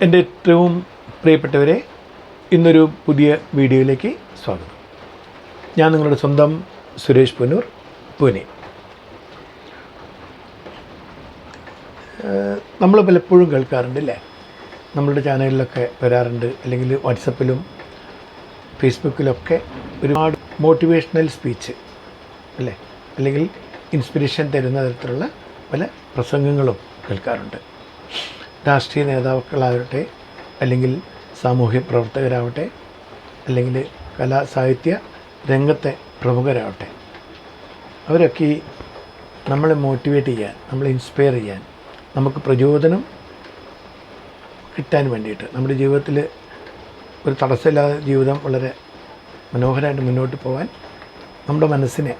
എൻ്റെ ഏറ്റവും പ്രിയപ്പെട്ടവരെ, ഇന്നൊരു പുതിയ വീഡിയോയിലേക്ക് സ്വാഗതം. ഞാൻ നിങ്ങളുടെ സ്വന്തം സുരേഷ് പുന്നൂർ, പൂനെ. നമ്മൾ പലപ്പോഴും കേൾക്കാറുണ്ട് അല്ലേ, നമ്മളുടെ ചാനലിലൊക്കെ വരാറുണ്ട്, അല്ലെങ്കിൽ വാട്സപ്പിലും ഫേസ്ബുക്കിലൊക്കെ ഒരുപാട് മോട്ടിവേഷണൽ സ്പീച്ച് അല്ലേ, അല്ലെങ്കിൽ ഇൻസ്പിറേഷൻ തരുന്ന തരത്തിലുള്ള പല പ്രസംഗങ്ങളും കേൾക്കാറുണ്ട്. രാഷ്ട്രീയ നേതാക്കളാവട്ടെ, അല്ലെങ്കിൽ സാമൂഹ്യ പ്രവർത്തകരാവട്ടെ, അല്ലെങ്കിൽ കലാ സാഹിത്യ രംഗത്തെ പ്രമുഖരാവട്ടെ, അവരൊക്കെ നമ്മളെ മോട്ടിവേറ്റ് ചെയ്യാൻ, നമ്മളെ ഇൻസ്പയർ ചെയ്യാൻ, നമുക്ക് പ്രചോദനം കിട്ടാൻ വേണ്ടിയിട്ട്, നമ്മുടെ ജീവിതത്തിൽ ഒരു തടസ്സമില്ലാതെ ജീവിതം വളരെ മനോഹരമായിട്ട് മുന്നോട്ട് പോകാൻ, നമ്മുടെ മനസ്സിനെ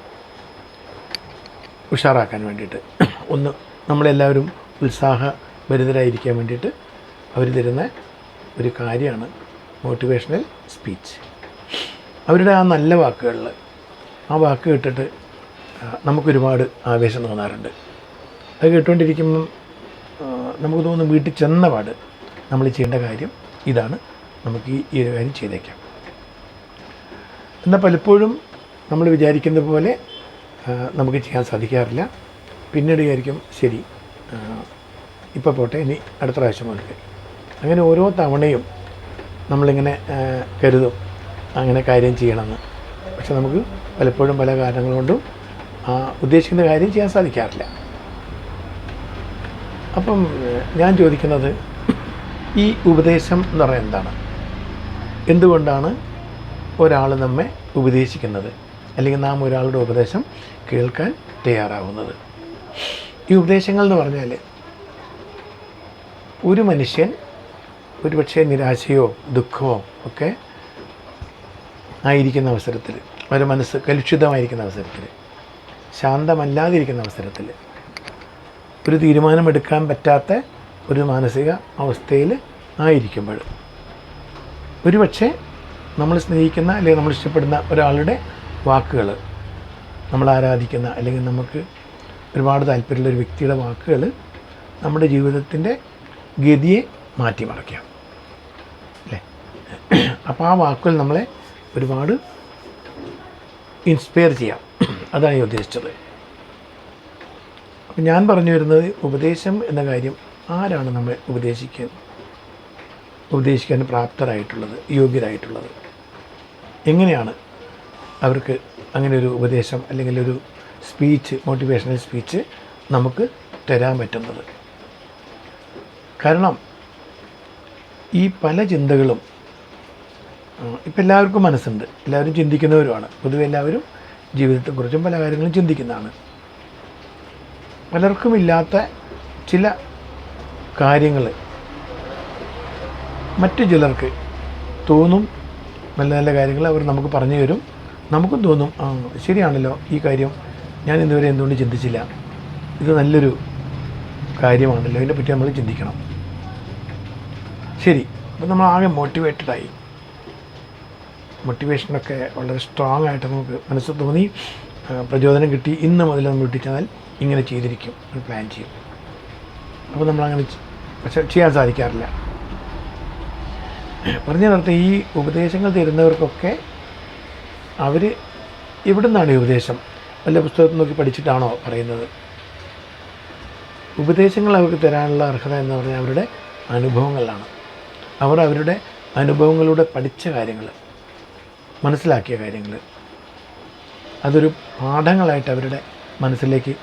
ഉഷാറാക്കാൻ വേണ്ടിയിട്ട്, ഒന്ന് നമ്മളെല്ലാവരും ഉത്സാഹഭരിതരായിരിക്കാൻ വേണ്ടിയിട്ട് അവർ തരുന്ന ഒരു കാര്യമാണ് മോട്ടിവേഷണൽ സ്പീച്ച്. അവരുടെ ആ നല്ല വാക്കുകളിൽ, ആ വാക്ക് കേട്ടിട്ട് നമുക്കൊരുപാട് ആവേശം തോന്നാറുണ്ട്. അത് കേട്ടുകൊണ്ടിരിക്കുമ്പം നമുക്ക് തോന്നും, വീട്ടിൽ ചെന്ന പാട് നമ്മൾ ചെയ്യേണ്ട കാര്യം ഇതാണ്, നമുക്ക് ഈ ഒരു കാര്യം ചെയ്തേക്കാം. എന്നാൽ പലപ്പോഴും നമ്മൾ വിചാരിക്കുന്ന പോലെ നമുക്ക് ചെയ്യാൻ സാധിക്കാറില്ല. പിന്നീട് വിചാരിക്കും, ശരി ഇപ്പോൾ പോട്ടെ, ഇനി അടുത്ത പ്രാവശ്യം മുതൽ. അങ്ങനെ ഓരോ തവണയും നമ്മളിങ്ങനെ കരുതും അങ്ങനെ കാര്യം ചെയ്യണമെന്ന്. പക്ഷെ നമുക്ക് പലപ്പോഴും പല കാരണങ്ങൾ കൊണ്ടും ഉദ്ദേശിക്കുന്ന കാര്യം ചെയ്യാൻ സാധിക്കാറില്ല. അപ്പം ഞാൻ ചോദിക്കുന്നത്, ഈ ഉപദേശം എന്ന് പറയുന്നത് എന്താണ്? എന്തുകൊണ്ടാണ് ഒരാൾ നമ്മെ ഉപദേശിക്കുന്നത്, അല്ലെങ്കിൽ നാം ഒരാളുടെ ഉപദേശം കേൾക്കാൻ തയ്യാറാവുന്നത്? ഈ ഉപദേശങ്ങൾ എന്ന് പറഞ്ഞാൽ, ഒരു മനുഷ്യൻ ഒരുപക്ഷെ നിരാശയോ ദുഃഖമോ ഒക്കെ ആയിരിക്കുന്ന അവസരത്തിൽ, അവരുടെ മനസ്സ് കലുഷിതമായിരിക്കുന്ന അവസരത്തിൽ, ശാന്തമല്ലാതിരിക്കുന്ന അവസരത്തിൽ, ഒരു തീരുമാനമെടുക്കാൻ പറ്റാത്ത ഒരു മാനസിക അവസ്ഥയിൽ ആയിരിക്കുമ്പോൾ, ഒരുപക്ഷെ നമ്മൾ സ്നേഹിക്കുന്ന അല്ലെങ്കിൽ നമ്മൾ ഇഷ്ടപ്പെടുന്ന ഒരാളുടെ വാക്കുകൾ, നമ്മൾ ആരാധിക്കുന്ന അല്ലെങ്കിൽ നമുക്ക് ഒരുപാട് താല്പര്യമുള്ള ഒരു വ്യക്തിയുടെ വാക്കുകൾ നമ്മുടെ ജീവിതത്തിൻ്റെ ഗതിയെ മാറ്റിമറിക്കാം അല്ലേ. അപ്പോൾ ആ വാക്കുകൾ നമ്മളെ ഒരുപാട് ഇൻസ്പയർ ചെയ്യാം. അതാണ് ഞാൻ ഉദ്ദേശിച്ചത്. അപ്പം ഞാൻ പറഞ്ഞു വരുന്നത്, ഉപദേശം എന്ന കാര്യം ആരാണ് നമ്മളെ ഉപദേശിക്കാൻ പ്രാപ്തരായിട്ടുള്ളത്, യോഗ്യരായിട്ടുള്ളത്? എങ്ങനെയാണ് അവർക്ക് അങ്ങനെ ഒരു ഉപദേശം അല്ലെങ്കിൽ ഒരു സ്പീച്ച്, മോട്ടിവേഷണൽ സ്പീച്ച് നമുക്ക് തരാൻ പറ്റുന്നത്? കാരണം ഈ പല ചിന്തകളും ഇപ്പം എല്ലാവർക്കും മനസ്സുണ്ട്, എല്ലാവരും ചിന്തിക്കുന്നവരുമാണ്. പൊതുവെ എല്ലാവരും ജീവിതത്തെക്കുറിച്ചും പല കാര്യങ്ങളും ചിന്തിക്കുന്നതാണ്. പലർക്കും ഇല്ലാത്ത ചില കാര്യങ്ങൾ മറ്റു ചിലർക്ക് തോന്നും. നല്ല നല്ല കാര്യങ്ങൾ അവർ നമുക്ക് പറഞ്ഞു തരും. നമുക്കും തോന്നും, ശരിയാണല്ലോ, ഈ കാര്യം ഞാൻ ഇതുവരെ എന്തുകൊണ്ട് ചിന്തിച്ചില്ല, ഇത് നല്ലൊരു കാര്യമാണല്ലോ, ഇതിനെപ്പറ്റി നമ്മൾ ചിന്തിക്കണം. ശരി, അപ്പം നമ്മൾ ആകെ മോട്ടിവേറ്റഡായി, മോട്ടിവേഷനൊക്കെ വളരെ സ്ട്രോങ് ആയിട്ട് നമുക്ക് മനസ്സിൽ തോന്നി, പ്രചോദനം കിട്ടി. ഇന്ന് മുതൽ നമ്മൾ വീട്ടിൽ ചെന്നാൽ ഇങ്ങനെ ചെയ്തിരിക്കും, ഒരു പ്ലാൻ ചെയ്യും. അപ്പോൾ നമ്മളങ്ങനെ പക്ഷെ ചെയ്യാൻ സാധിക്കാറില്ല. പറഞ്ഞ നേരത്തെ ഈ ഉപദേശങ്ങൾ തരുന്നവർക്കൊക്കെ അവർ എവിടെ നിന്നാണ് ഈ ഉപദേശം? വല്ല പുസ്തകത്തിൽ നോക്കി പഠിച്ചിട്ടാണോ പറയുന്നത്? ഉപദേശങ്ങൾ അവർക്ക് തരാനുള്ള അർഹത എന്ന് പറഞ്ഞാൽ അവരുടെ അനുഭവങ്ങളാണ്. അവർ അവരുടെ അനുഭവങ്ങളിലൂടെ പഠിച്ച കാര്യങ്ങൾ, മനസ്സിലാക്കിയ കാര്യങ്ങൾ, അതൊരു പാഠങ്ങളായിട്ട് അവരുടെ മനസ്സിലേക്ക്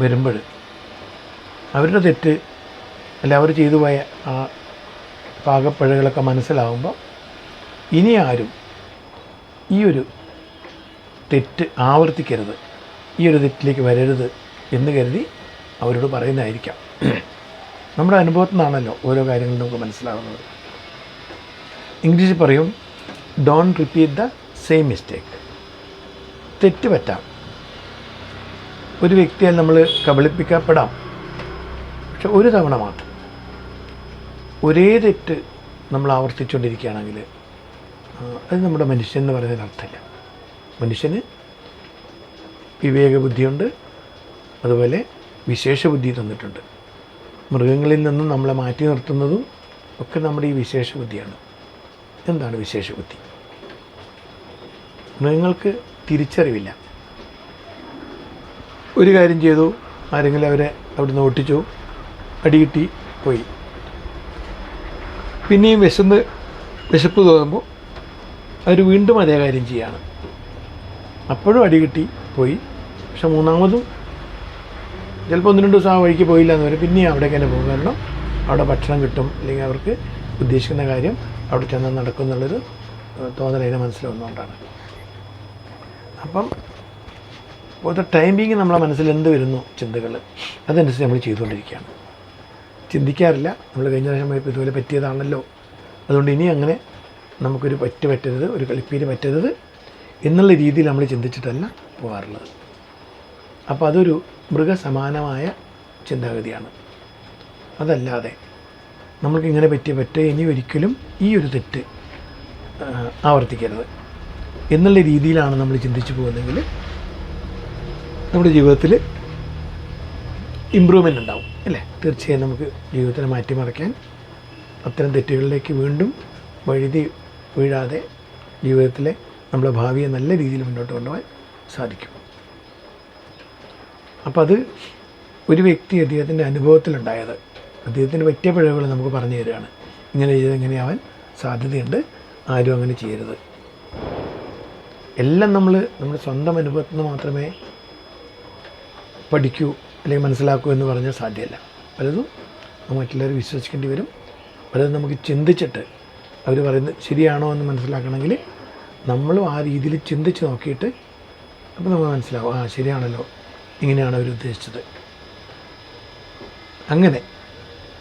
വരുമ്പോൾ, അവരുടെ തെറ്റ് അല്ല അവർ ചെയ്തു പോയ ആ പാകപ്പിഴകളൊക്കെ മനസ്സിലാവുമ്പോൾ, ഇനി ആരും ഈ ഒരു തെറ്റ് ആവർത്തിക്കരുത്, ഈ ഒരു തെറ്റിലേക്ക് വരരുത് എന്ന് കരുതി അവരോട് പറയുന്നതായിരിക്കാം. നമ്മുടെ അനുഭവത്തിൽ നിന്നാണല്ലോ ഓരോ കാര്യങ്ങളും നമുക്ക് മനസ്സിലാവുന്നത്. ഇംഗ്ലീഷിൽ പറയും, don't repeat the same mistake. തെറ്റ് പറ്റാം, ഒരു വ്യക്തിയാൽ നമ്മൾ കബളിപ്പിക്കപ്പെടാം, പക്ഷെ ഒരു തവണ മാത്രം. ഒരേ തെറ്റ് നമ്മൾ ആവർത്തിച്ചുകൊണ്ടിരിക്കുകയാണെങ്കിൽ അത് നമ്മുടെ മനുഷ്യൻ എന്ന് പറയുന്നതിന് അർത്ഥമില്ല. മനുഷ്യന് വിവേകബുദ്ധിയുണ്ട്, അതുപോലെ വിശേഷ ബുദ്ധി തന്നിട്ടുണ്ട്. മൃഗങ്ങളിൽ നിന്നും നമ്മളെ മാറ്റി നിർത്തുന്നതും ഒക്കെ നമ്മുടെ ഈ വിശേഷ ബുദ്ധിയാണ്. എന്താണ് വിശേഷ ബുദ്ധി? മൃഗങ്ങൾക്ക് തിരിച്ചറിവില്ല. ഒരു കാര്യം ചെയ്തു, ആരെങ്കിലും അവരെ അവിടുന്ന് ഓട്ടിച്ചു, അടികിട്ടി, പോയി. പിന്നെയും വിശപ്പ് തോന്നുമ്പോൾ അവർ വീണ്ടും അതേ കാര്യം ചെയ്യാണ്. അപ്പോഴും അടികിട്ടി, പോയി. പക്ഷെ മൂന്നാമതും ചിലപ്പോൾ 1-2 ദിവസം ആ വഴിക്ക് പോയില്ല എന്ന് വരും. പിന്നെയും അവിടേക്ക് തന്നെ പോകും. കാരണം അവിടെ ഭക്ഷണം കിട്ടും, അല്ലെങ്കിൽ അവർക്ക് ഉദ്ദേശിക്കുന്ന കാര്യം അവിടെ ചെന്നാൽ നടക്കും എന്നുള്ളൊരു തോന്നൽ അതിനെ മനസ്സിലാവുന്നതുകൊണ്ടാണ്. അപ്പം ഒരു ടൈമിങ് നമ്മളെ മനസ്സിൽ എന്ത് വരുന്നു ചിന്തകൾ, അതനുസരിച്ച് നമ്മൾ ചെയ്തുകൊണ്ടിരിക്കുകയാണ്. ചിന്തിക്കാറില്ല. നമ്മൾ കഴിഞ്ഞ പ്രാവശ്യം പോയപ്പോൾ ഇതുപോലെ പറ്റിയതാണല്ലോ, അതുകൊണ്ട് ഇനി അങ്ങനെ നമുക്കൊരു പറ്റരുത്, ഒരു കളിപ്പീര് പറ്റരുത് എന്നുള്ള രീതിയിൽ നമ്മൾ ചിന്തിച്ചിട്ടല്ല പോകാറുള്ളത്. അപ്പോൾ അതൊരു മൃഗസമാനമായ ചിന്താഗതിയാണ്. അതല്ലാതെ നമ്മൾക്ക് ഇങ്ങനെ പറ്റേ ഇനി ഒരിക്കലും ഈ ഒരു തെറ്റ് ആവർത്തിക്കരുത് എന്നുള്ള രീതിയിലാണ് നമ്മൾ ചിന്തിച്ചു പോകുന്നതെങ്കിൽ നമ്മുടെ ജീവിതത്തിൽ ഇമ്പ്രൂവ്മെൻ്റ് ഉണ്ടാവും, അല്ലേ? തീർച്ചയായും നമുക്ക് ജീവിതത്തിനെ മാറ്റിമറിക്കാൻ, അത്തരം തെറ്റുകളിലേക്ക് വീണ്ടും വഴുതി വീഴാതെ ജീവിതത്തിലെ നമ്മുടെ ഭാവിയെ നല്ല രീതിയിൽ മുന്നോട്ട് കൊണ്ടുപോകാൻ സാധിക്കും. അപ്പോൾ അത് ഒരു വ്യക്തി അദ്ദേഹത്തിൻ്റെ അനുഭവത്തിലുണ്ടായത്, അദ്ദേഹത്തിന് പറ്റിയ പിഴവുകൾ നമുക്ക് പറഞ്ഞു തരികയാണ്. ഇങ്ങനെ ചെയ്ത് ഇങ്ങനെയാവാൻ സാധ്യതയുണ്ട്, ആരും അങ്ങനെ ചെയ്യരുത്. എല്ലാം നമ്മുടെ സ്വന്തം അനുഭവത്തിൽ നിന്ന് മാത്രമേ പഠിക്കൂ അല്ലെങ്കിൽ മനസ്സിലാക്കൂ എന്ന് പറഞ്ഞാൽ സാധ്യമല്ല. പലതും മറ്റുള്ളവർ വിശ്വസിക്കേണ്ടി വരും. പലതും നമുക്ക് ചിന്തിച്ചിട്ട് അവർ പറയുന്നത് ശരിയാണോ എന്ന് മനസ്സിലാക്കണമെങ്കിൽ നമ്മളും ആ രീതിയിൽ ചിന്തിച്ച് നോക്കിയിട്ട് അപ്പോൾ നമ്മൾ മനസ്സിലാവും, ആ ശരിയാണല്ലോ, ഇങ്ങനെയാണ് അവർ ഉദ്ദേശിച്ചത്. അങ്ങനെ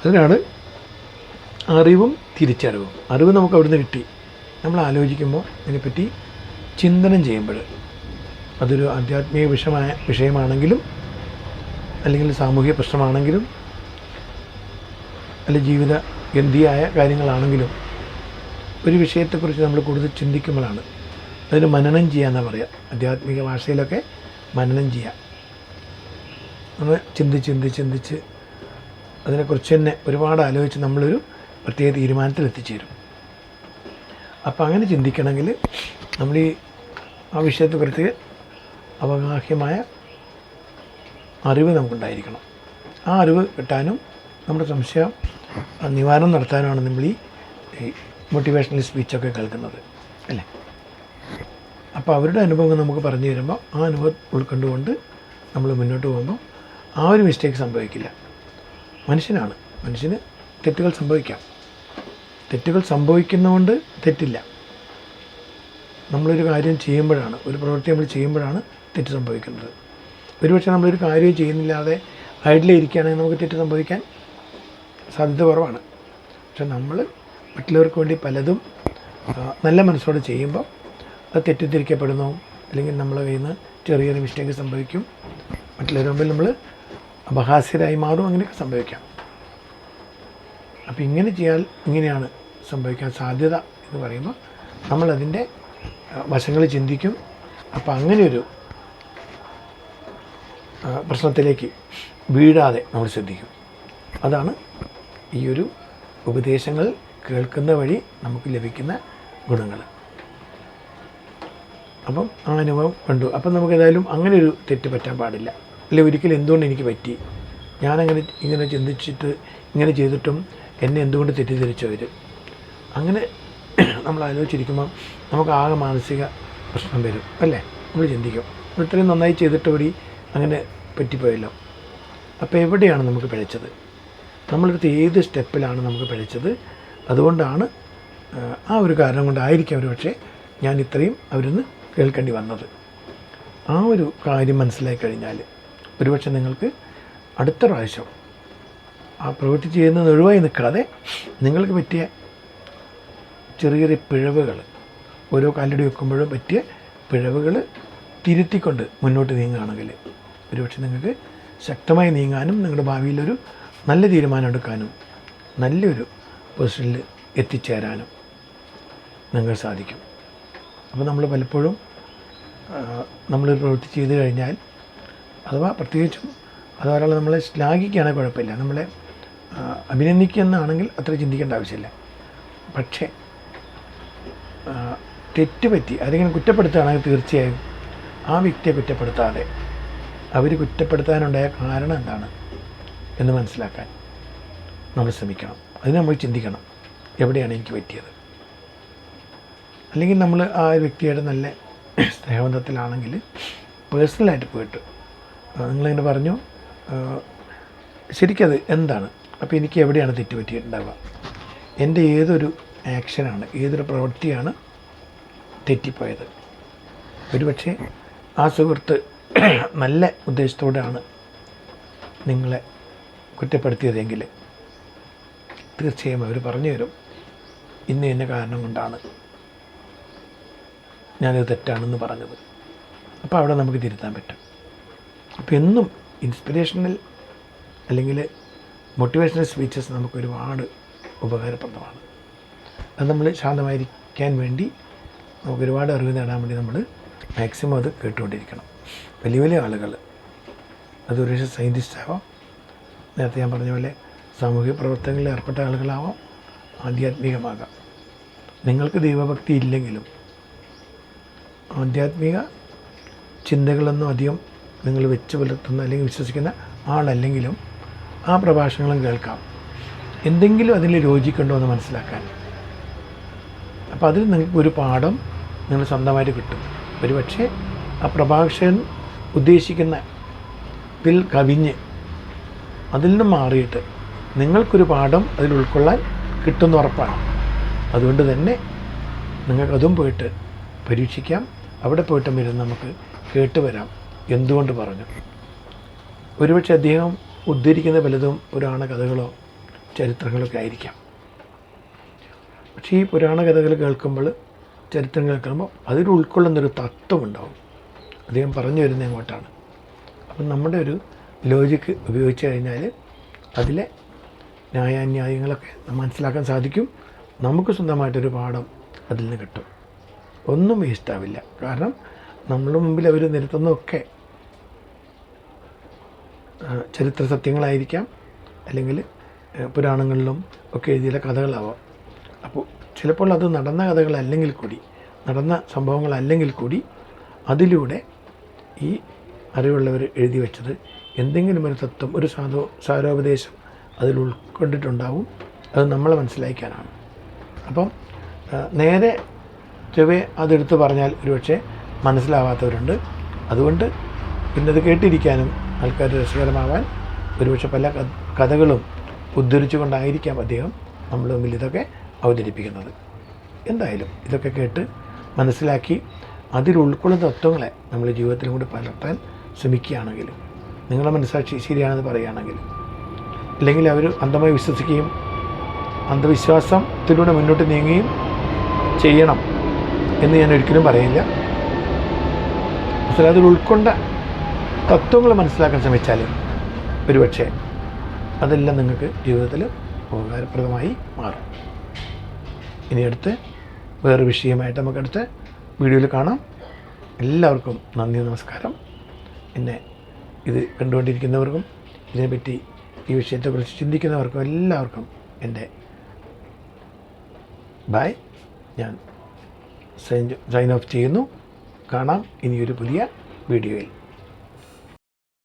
അതിനാണ് അറിവും തിരിച്ചറിവും. അറിവ് നമുക്ക് അവിടുന്ന് കിട്ടി. നമ്മൾ ആലോചിക്കുമ്പോൾ ഇതിനെപ്പറ്റി ചിന്തനം ചെയ്യുമ്പോൾ അതൊരു ആധ്യാത്മിക വിഷയമാണെങ്കിലും അല്ലെങ്കിൽ സാമൂഹിക പ്രശ്നമാണെങ്കിലും അല്ലെങ്കിൽ ജീവിത ഗന്ധിയായ കാര്യങ്ങളാണെങ്കിലും ഒരു വിഷയത്തെക്കുറിച്ച് നമ്മൾ കൂടുതൽ ചിന്തിക്കുമ്പോഴാണ് അതിന് മനനം ചെയ്യാമെന്നാണ് പറയുക. ആധ്യാത്മിക ഭാഷയിലൊക്കെ മനനം ചെയ്യുക. നമ്മൾ ചിന്തിച്ച് അതിനെക്കുറിച്ച് തന്നെ ഒരുപാട് ആലോചിച്ച് നമ്മളൊരു പ്രത്യേക തീരുമാനത്തിൽ എത്തിച്ചേരും. അപ്പോൾ അങ്ങനെ ചിന്തിക്കണമെങ്കിൽ നമ്മൾ ആ വിഷയത്തെക്കുറിച്ച് അവഗാഹ്യമായ അറിവ് നമുക്കുണ്ടായിരിക്കണം. ആ അറിവ് കിട്ടാനും നമ്മുടെ സംശയം നിവാരണം നടത്താനുമാണ് നമ്മൾ ഈ മോട്ടിവേഷണൽ സ്പീച്ചൊക്കെ കേൾക്കുന്നത്, അല്ലേ? അപ്പോൾ അവരുടെ അനുഭവങ്ങൾ നമുക്ക് പറഞ്ഞു തരുമ്പോൾ ആ അനുഭവം ഉൾക്കൊണ്ടുകൊണ്ട് നമ്മൾ മുന്നോട്ട് പോകുമ്പോൾ ആ ഒരു മിസ്റ്റേക്ക് സംഭവിക്കില്ല. മനുഷ്യന് തെറ്റുകൾ സംഭവിക്കാം. തെറ്റുകൾ സംഭവിക്കുന്നതുകൊണ്ട് തെറ്റില്ല. നമ്മളൊരു കാര്യം ചെയ്യുമ്പോഴാണ്, ഒരു പ്രവൃത്തി നമ്മൾ ചെയ്യുമ്പോഴാണ് തെറ്റ് സംഭവിക്കുന്നത്. ഒരുപക്ഷെ നമ്മളൊരു കാര്യം ചെയ്യുന്നില്ലാതെ ഐഡിലിരിക്കുകയാണെങ്കിൽ നമുക്ക് തെറ്റ് സംഭവിക്കാൻ സാധ്യത കുറവാണ്. പക്ഷെ നമ്മൾ മറ്റുള്ളവർക്ക് വേണ്ടി പലതും നല്ല മനസ്സോടെ ചെയ്യുമ്പോൾ അത് തെറ്റിദ്ധരിക്കപ്പെടുന്നു, അല്ലെങ്കിൽ നമ്മളെ കയ്യിൽ നിന്ന് ചെറിയൊരു മിസ്റ്റേക്ക് സംഭവിക്കും, മറ്റുള്ളവരുടെ മുമ്പിൽ നമ്മൾ അപഹാസ്യരായി മാറും, അങ്ങനെയൊക്കെ സംഭവിക്കാം. അപ്പോൾ ഇങ്ങനെ ചെയ്യാൻ ഇങ്ങനെയാണ് സംഭവിക്കാൻ സാധ്യത എന്ന് പറയുമ്പോൾ നമ്മളതിൻ്റെ വശങ്ങൾ ചിന്തിക്കും. അപ്പോൾ അങ്ങനെയൊരു പ്രശ്നത്തിലേക്ക് വീഴാതെ നമ്മൾ ശ്രദ്ധിക്കും. അതാണ് ഈ ഒരു ഉപദേശങ്ങൾ കേൾക്കുന്ന വഴി നമുക്ക് ലഭിക്കുന്ന ഗുണങ്ങൾ. അപ്പം ആ അനുഭവം കണ്ടു. അപ്പം നമുക്ക് ഏതായാലും അങ്ങനെ ഒരു തെറ്റ് പറ്റാൻ പാടില്ല. അല്ലെങ്കിൽ ഒരിക്കലും എന്തുകൊണ്ട് എനിക്ക് പറ്റി, ഇങ്ങനെ ചിന്തിച്ചിട്ട് ഇങ്ങനെ ചെയ്തിട്ടും എന്നെ എന്തുകൊണ്ട് തെറ്റിദ്ധരിച്ചവർ, അങ്ങനെ നമ്മൾ ആലോചിച്ചിരിക്കുമ്പം നമുക്ക് ആകെ മാനസിക പ്രശ്നം വരും, അല്ലേ? നമ്മൾ ചിന്തിക്കും, ഇത്രയും നന്നായി ചെയ്തിട്ട് അങ്ങനെ പറ്റിപ്പോയല്ലോ. അപ്പോൾ എവിടെയാണ് നമുക്ക് പിഴച്ചത്? നമ്മളടുത്ത് ഏത് സ്റ്റെപ്പിലാണ് നമുക്ക് പിഴച്ചത്? അതുകൊണ്ടാണ് ആ ഒരു കാരണം കൊണ്ടായിരിക്കും ഒരു പക്ഷേ ഞാൻ ഇത്രയും അവരിന്ന് കേൾക്കേണ്ടി വന്നത്. ആ ഒരു കാര്യം മനസ്സിലാക്കി കഴിഞ്ഞാൽ ഒരുപക്ഷെ നിങ്ങൾക്ക് അടുത്ത പ്രാവശ്യം ആ പ്രവൃത്തി ചെയ്യുന്നത് ഒഴിവായി നിൽക്കാതെ നിങ്ങൾക്ക് പറ്റിയ ചെറിയ ചെറിയ പിഴവുകൾ, ഓരോ കാലടി വെക്കുമ്പോഴും പറ്റിയ പിഴവുകൾ തിരുത്തിക്കൊണ്ട് മുന്നോട്ട് നീങ്ങുകയാണെങ്കിൽ ഒരുപക്ഷെ നിങ്ങൾക്ക് ശക്തമായി നീങ്ങാനും നിങ്ങളുടെ ഭാവിയിലൊരു നല്ല തീരുമാനം എടുക്കാനും നല്ലൊരു പൊസിഷനിൽ എത്തിച്ചേരാനും നിങ്ങൾക്ക് സാധിക്കും. അപ്പോൾ നമ്മൾ പലപ്പോഴും നമ്മളൊരു പ്രവൃത്തി ചെയ്ത് കഴിഞ്ഞാൽ, അഥവാ പ്രത്യേകിച്ചും അതൊരാൾ നമ്മളെ ശ്ലാഘിക്കുകയാണെങ്കിൽ കുഴപ്പമില്ല, നമ്മളെ അഭിനന്ദിക്കുന്നതാണെങ്കിൽ അത്ര ചിന്തിക്കേണ്ട ആവശ്യമില്ല. പക്ഷേ തെറ്റ് പറ്റി ആരെങ്കിലും കുറ്റപ്പെടുത്തുകയാണെങ്കിൽ തീർച്ചയായും ആ വ്യക്തിയെ കുറ്റപ്പെടുത്താതെ അവർ കുറ്റപ്പെടുത്താനുണ്ടായ കാരണം എന്താണ് എന്ന് മനസ്സിലാക്കാൻ നമ്മൾ ശ്രമിക്കണം. അതിന് നമ്മൾ ചിന്തിക്കണം, എവിടെയാണ് എനിക്ക് പറ്റിയത്. അല്ലെങ്കിൽ നമ്മൾ ആ വ്യക്തിയുടെ നല്ല സ്നേഹബന്ധത്തിലാണെങ്കിൽ പേഴ്സണലായിട്ട് പോയിട്ട് നിങ്ങളിങ്ങനെ പറഞ്ഞു, ശരിക്കത് എന്താണ്, അപ്പോൾ എനിക്ക് എവിടെയാണ് തെറ്റ് പറ്റിയിട്ടുണ്ടാവുക, എൻ്റെ ഏതൊരു ആക്ഷനാണ്, ഏതൊരു പ്രവൃത്തിയാണ് തെറ്റിപ്പോയത്. ഒരുപക്ഷെ ആ സുഹൃത്ത് നല്ല ഉദ്ദേശത്തോടെയാണ് നിങ്ങളെ കുറ്റപ്പെടുത്തിയതെങ്കിൽ തീർച്ചയായും അവർ പറഞ്ഞു തരും, ഇന്ന കാരണം കൊണ്ടാണ് ഞാനത് തെറ്റാണെന്ന് പറഞ്ഞത്. അപ്പോൾ അവിടെ നമുക്ക് തിരുത്താൻ പറ്റും. അപ്പോൾ എന്നും ഇൻസ്പിറേഷണൽ അല്ലെങ്കിൽ മോട്ടിവേഷണൽ സ്പീച്ചസ് നമുക്ക് ഒരുപാട് ഉപകാരപ്രദമാണ്. അത് നമ്മൾ ശാന്തമായിരിക്കാൻ വേണ്ടി നമുക്ക് ഒരുപാട് അറിവ് നേടാൻ വേണ്ടി നമ്മൾ മാക്സിമം അത് കേട്ടുകൊണ്ടിരിക്കണം. വലിയ വലിയ ആളുകൾ, അതൊരു സയൻറ്റിസ്റ്റ് ആവാം, നേരത്തെ ഞാൻ പറഞ്ഞ പോലെ സാമൂഹിക പ്രവർത്തനങ്ങളിൽ ഏർപ്പെട്ട ആളുകളാവാം, ആധ്യാത്മികമാകാം. നിങ്ങൾക്ക് ദൈവഭക്തി ഇല്ലെങ്കിലും ആധ്യാത്മിക ചിന്തകളൊന്നും അധികം നിങ്ങൾ വെച്ച് പുലർത്തുന്ന അല്ലെങ്കിൽ വിശ്വസിക്കുന്ന ആളല്ലെങ്കിലും ആ പ്രഭാഷണങ്ങളും കേൾക്കാം, എന്തെങ്കിലും അതിൽ ലോജിക്കുണ്ടോ എന്ന് മനസ്സിലാക്കാൻ. അപ്പോൾ അതിൽ നിങ്ങൾക്ക് ഒരു പാഠം നിങ്ങൾ സ്വന്തമായിട്ട് കിട്ടും. ഒരുപക്ഷെ ആ പ്രഭാഷകൻ ഉദ്ദേശിക്കുന്നതിൽ കവിഞ്ഞ് അതിൽ നിന്ന് മാറിയിട്ട് നിങ്ങൾക്കൊരു പാഠം അതിൽ ഉൾക്കൊള്ളാൻ കിട്ടുന്ന ഉറപ്പാണ്. അതുകൊണ്ട് തന്നെ നിങ്ങൾക്കതും പോയിട്ട് പരീക്ഷിക്കാം. അവിടെ പോയിട്ട് വരുന്ന നമുക്ക് കേട്ട് വരാം എന്തുകൊണ്ട് പറഞ്ഞു. ഒരുപക്ഷെ അദ്ദേഹം ഉദ്ധരിക്കുന്ന പലതും പുരാണ കഥകളോ ചരിത്രങ്ങളൊക്കെ ആയിരിക്കാം. പക്ഷേ ഈ പുരാണ കഥകൾ കേൾക്കുമ്പോൾ, ചരിത്രം കേൾക്കുമ്പോൾ അതിൽ ഉൾക്കൊള്ളുന്നൊരു തത്വമുണ്ടാവും. അദ്ദേഹം പറഞ്ഞു വരുന്നത് എങ്ങോട്ടാണ്. അപ്പം നമ്മുടെ ഒരു ലോജിക്ക് ഉപയോഗിച്ച് കഴിഞ്ഞാൽ അതിലെ ന്യായാന്യായങ്ങളൊക്കെ മനസ്സിലാക്കാൻ സാധിക്കും. നമുക്ക് സ്വന്തമായിട്ടൊരു പാഠം അതിൽ നിന്ന് കിട്ടും. ഒന്നും വേസ്റ്റാവില്ല. കാരണം നമ്മുടെ മുമ്പിൽ അവർ നിരത്തുന്നതൊക്കെ ചരിത്ര സത്യങ്ങളായിരിക്കാം, അല്ലെങ്കിൽ പുരാണങ്ങളിലും ഒക്കെ എഴുതിയ കഥകളാവാം. അപ്പോൾ ചിലപ്പോൾ അത് നടന്ന കഥകളല്ലെങ്കിൽ കൂടി, നടന്ന സംഭവങ്ങളല്ലെങ്കിൽ കൂടി അതിലൂടെ ഈ അറിവുള്ളവർ എഴുതി വെച്ചത് എന്തെങ്കിലും ഒരു തത്വം, ഒരു സാരോപദേശം അതിൽ ഉൾക്കൊണ്ടിട്ടുണ്ടാവും. അത് നമ്മളെ മനസ്സിലാക്കാനാണ്. അപ്പം നേരെ ചൊവ്വേ അതെടുത്ത് പറഞ്ഞാൽ ഒരുപക്ഷെ മനസ്സിലാവാത്തവരുണ്ട്. അതുകൊണ്ട് പിന്നെ അത് കേട്ടിരിക്കാനും ആൾക്കാർ രസകരമാവാൻ ഒരുപക്ഷെ പല കഥകളും ഉദ്ധരിച്ചു കൊണ്ടായിരിക്കാം അദ്ദേഹം നമ്മൾ മുമ്പിൽ ഇതൊക്കെ അവതരിപ്പിക്കുന്നത്. എന്തായാലും ഇതൊക്കെ കേട്ട് മനസ്സിലാക്കി അതിൽ ഉൾക്കൊള്ളുന്ന തത്വങ്ങളെ നമ്മൾ ജീവിതത്തിലും കൂടി പലർത്താൻ ശ്രമിക്കുകയാണെങ്കിൽ, നിങ്ങളുടെ മനസ്സാക്ഷി ശരിയാണെന്ന് പറയുകയാണെങ്കിൽ, അല്ലെങ്കിൽ അവർ അന്ധമായി വിശ്വസിക്കുകയും അന്ധവിശ്വാസത്തിലൂടെ മുന്നോട്ട് നീങ്ങുകയും ചെയ്യണം എന്ന് ഞാൻ ഒരിക്കലും പറയില്ല. പക്ഷേ അതിൽ ഉൾക്കൊണ്ട തത്വങ്ങൾ മനസ്സിലാക്കാൻ ശ്രമിച്ചാൽ ഒരുപക്ഷെ അതെല്ലാം നിങ്ങൾക്ക് ജീവിതത്തിൽ ഉപകാരപ്രദമായി മാറും. ഇനി അടുത്ത് വേറെ വിഷയമായിട്ട് നമുക്ക് അടുത്ത വീഡിയോയിൽ കാണാം. എല്ലാവർക്കും നന്ദി, നമസ്കാരം. പിന്നെ ഇത് കണ്ടുകൊണ്ടിരിക്കുന്നവർക്കും ഇതിനെപ്പറ്റി ഈ വിഷയത്തെക്കുറിച്ച് ചിന്തിക്കുന്നവർക്കും എല്ലാവർക്കും എൻ്റെ ബൈ. ഞാൻ സൈൻ ഓഫ് ചെയ്യുന്നു. കാണാം ഇനിയൊരു പുതിയ വീഡിയോയിൽ.